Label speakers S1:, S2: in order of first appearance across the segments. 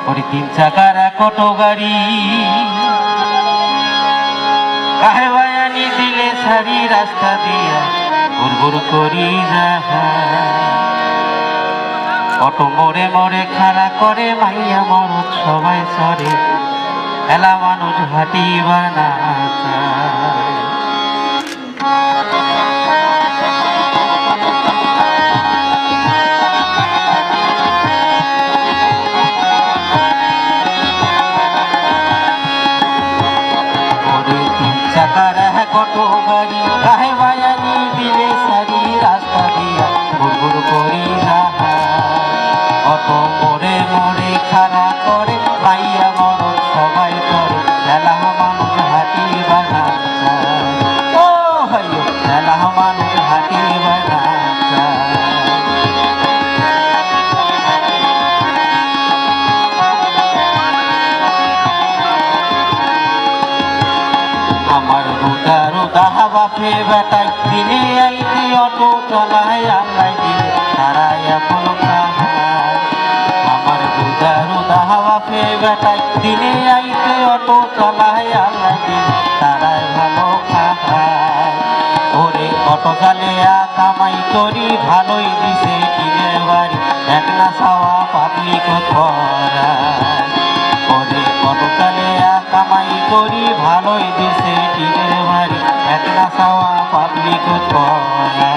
S1: ওরে তিন চাকার এক অটো গাড়ি কাহে বায়ানি দিলে সারি রাস্তা দিয়া গুড়গুড় করি যাহা অটো মোড়ে মোড়ে খাড়া করে মাইয়া মরদ সবাই সরে এলা মানুষ হাঁটিবার না চায়। চাকার এক অটো গাড়ি কাহে বায়ানি দিলে সারি রাস্তা দিয়া গুড়গুড় করি যাহা অটো মোড়ে মোড়ে খাড়া করে মাইয়া মরদ সবাই করে এলা মানুষ হাঁটিবার না চায়। ও ভাইও এলা মানুষ হাঁটিবার না চায়। আমার রোদা রোদা বাপে বেটাই দিনে আইতে অটো চলায় আল্লাহ দিলে তারাই এখন খায়। আমার রোদা রোদা বাপে বেটাই দিনে আইতে অটো চলায় আল্লাহ দিলে তারাই ভালো খায়। ওরে অটো চালিয়া কামাই করি ভালোই দিছে টিনের বাড়ি এক না চাওয়া পাবলিক ধরায়। ওরে অটো চালিয়া কামাই করি ভালোই দিছে টিনের বাড়ি এক না চাওয়া পাবলিক ধরায়।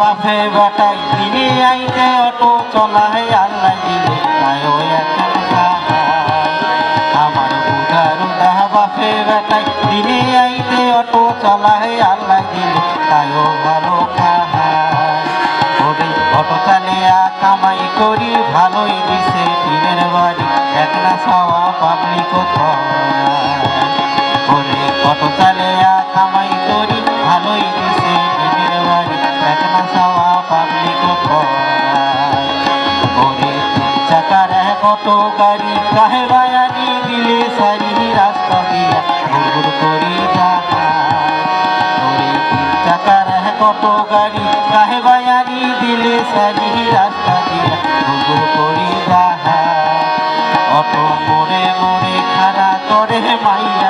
S1: বাপে বেটাই দিনে আইতে অটো চলায় আল্লাহ দিলে তাইও এখন খায়। আমার রোদা রোদা বাপে বেটাই দিনে আইতে অটো চলায় আল্লাহ দিলে তাইও ভালো খায়। ওরে অটো চালিয়া কামাই করি ভালোই দিছে টিনের বাড়ি এক না চাওয়া পাবলিক ধরায়। ওরে অটো চালিয়া কামাই করি ভালোই দিছে টিনের বাড়ি এক না চাওয়া পাবলিক ধরায়। ওরে তিন চাকার এক অটো গাড়ি কাহে বায়ানি দিলে সারি রাস্তা দিয়া গুড়গুড় করি যাহায়। ওরে তিন চাকার এক অটো গাড়ি কাহে বায়ানি দিলে সারি রাস্তা দিয়া গুড়গুড় করি যাহায়। অটো মোড়ে মোড়ে খাড়া করে মাইয়া